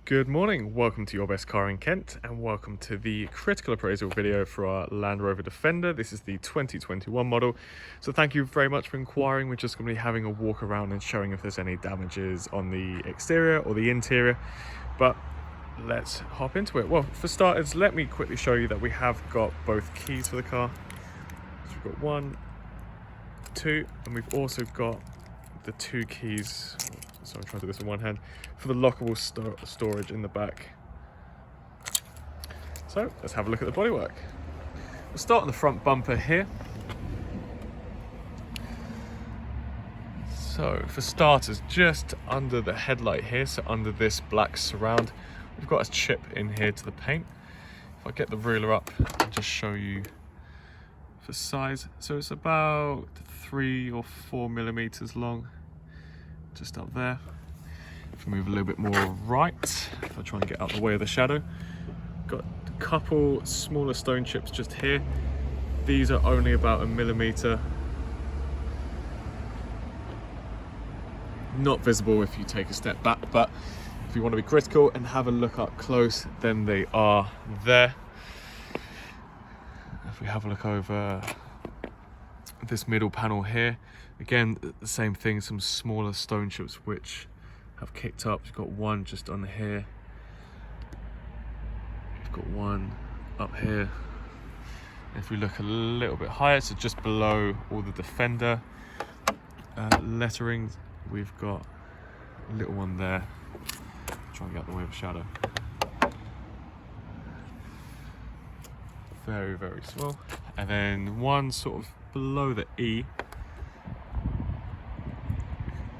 Good morning, welcome to your best car in Kent and welcome to the critical appraisal video for our Land Rover Defender. This is the 2021 model. So thank you very much for inquiring. We're just going to be having a walk around and showing if there's any damages on the exterior or the interior. But let's hop into it. Well, for starters, let me quickly show you that we have got both keys for the car. So we've got 1, 2, and we've also got the 2 keys. So I'm trying to do this in one hand for the lockable storage in the back. So let's have a look at the bodywork. We'll start on the front bumper here. So for starters, just under the headlight here, so under this black surround, we've got a chip in here to the paint. If I get the ruler up and just show you for size, so it's about 3 or 4 millimeters long. Just up there. If we move a little bit more right, if I try and get out the way of the shadow, got a couple smaller stone chips just here. These are only about 1 millimeter. Not visible if you take a step back, but if you want to be critical and have a look up close, then they are there. If we have a look over this middle panel here, again the same thing, some smaller stone chips which have kicked up. We've got one just on here, we've got one up here. If we look a little bit higher, so just below all the Defender lettering, we've got a little one there. Try and get out the way of a shadow. Very, very small. And then one sort of below the E,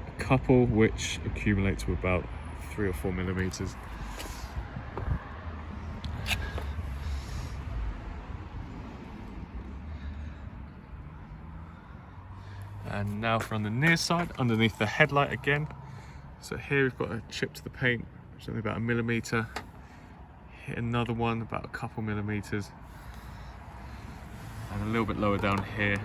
a couple which accumulate to about 3 or 4 millimeters. And now from the near side, underneath the headlight again. So here we've got a chip to the paint, which is only about 1 millimeter. Hit another one about a couple millimeters. And a little bit lower down here,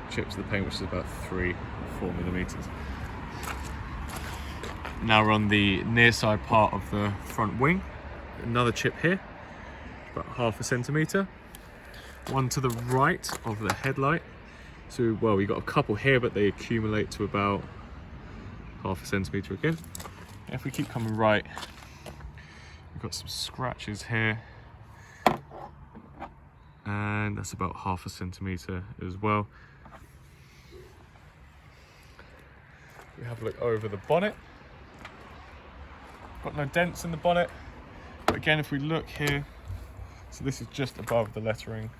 chips to the paint, which is about 3 or 4 millimeters. Now we're on the near side part of the front wing. Another chip here, about 0.5 centimeter. One to the right of the headlight. So, well, we got a couple here, but they accumulate to about 0.5 centimeter again. If we keep coming right, we've got some scratches here. And that's about 0.5 centimeter as well. We have a look over the bonnet. Got no dents in the bonnet, but again, if we look here, so this is just above the lettering.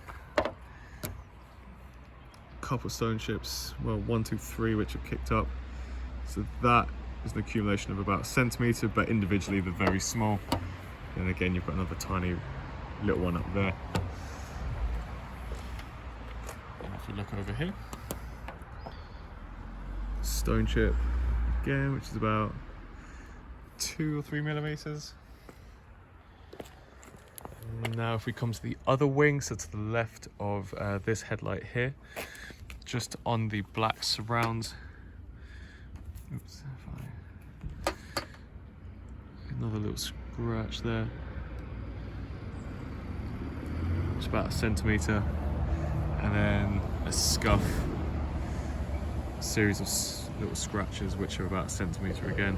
Couple stone chips, well, 1, 2, 3, which have kicked up. So that is an accumulation of about 1 centimeter, but individually they're very small. And again, you've got another tiny little one up there. If we look over here, stone chip again, which is about 2 or 3 millimeters. Now if we come to the other wing, so to the left of this headlight here, just on the black surrounds, oops, another little scratch there. It's about 1 centimeter. And then a scuff, a series of little scratches which are about 1 centimeter again.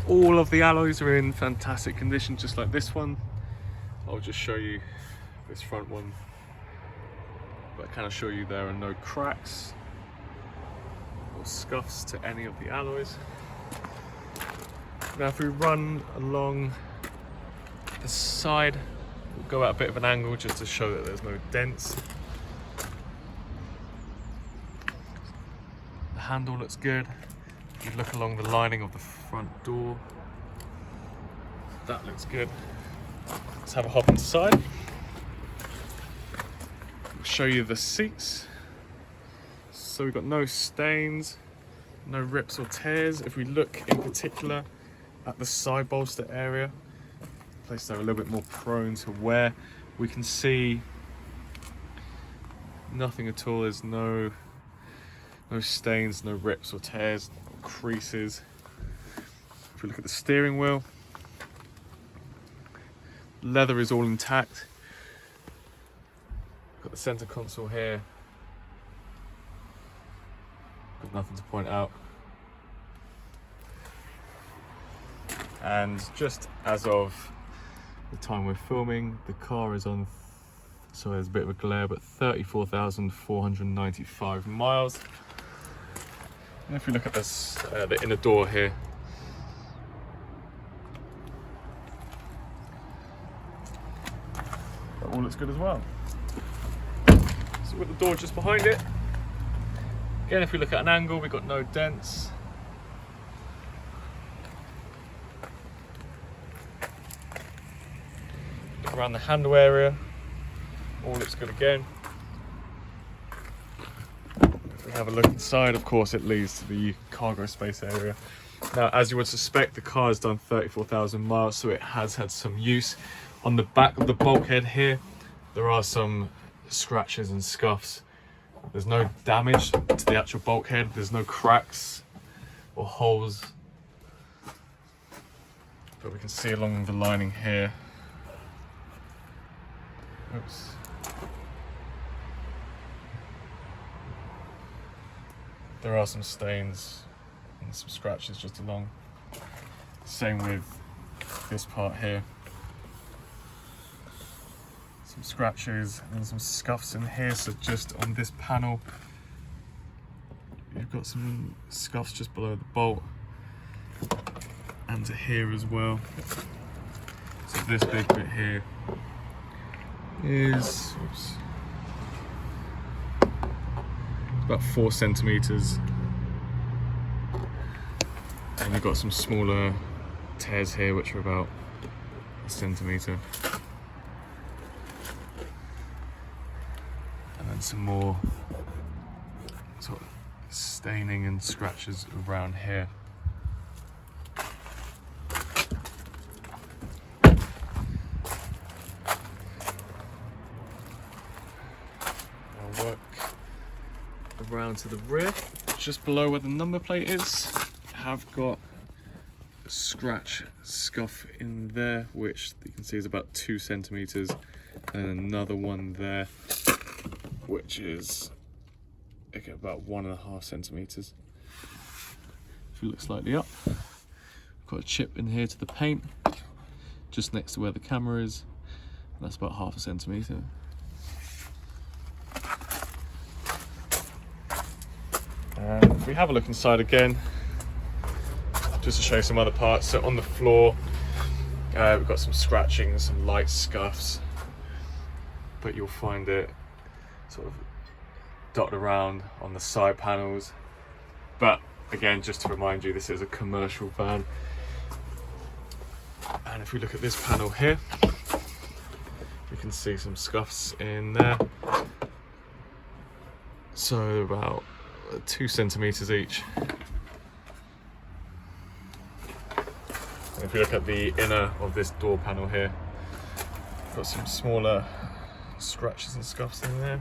All of the alloys are in fantastic condition, just like this one. I'll just show you this front one, but I can assure you there are no cracks or scuffs to any of the alloys. Now if we run along the side, we'll go at a bit of an angle just to show that there's no dents. The handle looks good. If you look along the lining of the front door, that looks good. Let's have a hop inside. I'll show you the seats. So we've got no stains, no rips or tears. If we look in particular at the side bolster area, places that are a little bit more prone to wear, we can see Nothing at all. There's no stains, no rips or tears, no creases. If we look at the steering wheel, leather is all intact. Got the center console here. Got nothing to point out. And just as of the time we're filming, the car is on, so there's a bit of a glare, but 34,495 miles. And if we look at this, the inner door here, that all looks good as well. So with the door just behind it, again, if we look at an angle, we've got no dents. Look around the handle area, all looks good again. If we have a look inside, of course, it leads to the cargo space area. Now, as you would suspect, the car has done 34,000 miles, so it has had some use. On the back of the bulkhead here, there are some scratches and scuffs. There's no damage to the actual bulkhead. There's no cracks or holes, but we can see along the lining here. Oops. There are some stains and some scratches just along. Same with this part here. Some scratches and some scuffs in here. So just on this panel, you've got some scuffs just below the bolt and to here as well. So this big bit here is, oops, about 4 centimeters, and you've got some smaller tears here which are about 1 centimeter, and then some more sort of staining and scratches around here. Work around to the rear, just below where the number plate is, have got a scratch scuff in there, which you can see is about 2 centimeters, and another one there, which is again about 1.5 centimeters. If we look slightly up, we've got a chip in here to the paint, just next to where the camera is, and that's about 0.5 centimeter. And if we have a look inside again, just to show you some other parts. So on the floor, we've got some scratching, some light scuffs, but you'll find it sort of dotted around on the side panels. But again, just to remind you, this is a commercial van. And if we look at this panel here, we can see some scuffs in there. So about 2 centimeters each. And if we look at the inner of this door panel here, got some smaller scratches and scuffs in there.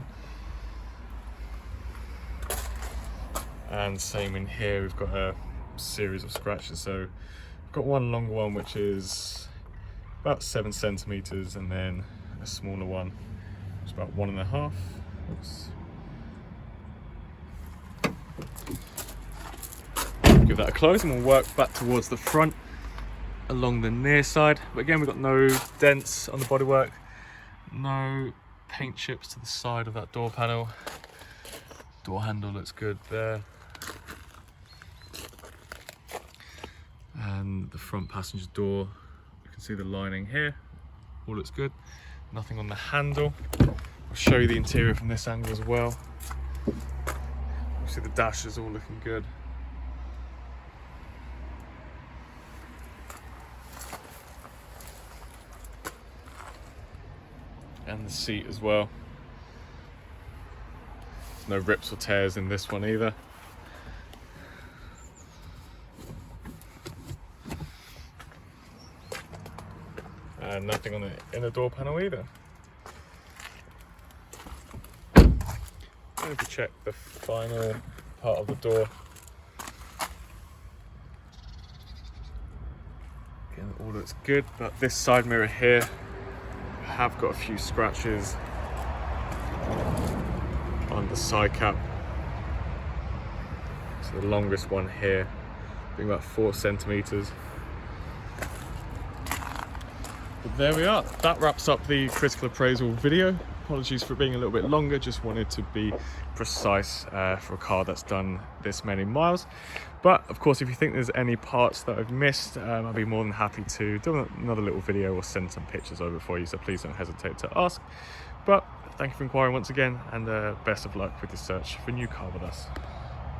And same in here, we've got a series of scratches. So we've got one longer one which is about 7 centimeters, and then a smaller one, which is about 1.5. Oops. Give that a close and we'll work back towards the front along the near side. But again, we've got no dents on the bodywork, no paint chips to the side of that door panel. Door handle looks good there. And the front passenger door, you can see the lining here, all looks good. Nothing on the handle. I'll show you the interior from this angle as well. See the dash is all looking good. And the seat as well. There's no rips or tears in this one either. And nothing on the inner door panel either. going to check the final part of the door. Again, all looks good, but this side mirror here, I have got a few scratches on the side cap. So the longest one here being about 4 centimeters. But there we are. That wraps up the critical appraisal video. Apologies for being a little bit longer, just wanted to be precise for a car that's done this many miles. But of course, if you think there's any parts that I've missed, I'll be more than happy to do another little video or send some pictures over for you, so please don't hesitate to ask. But thank you for inquiring once again, and best of luck with your search for a new car with us.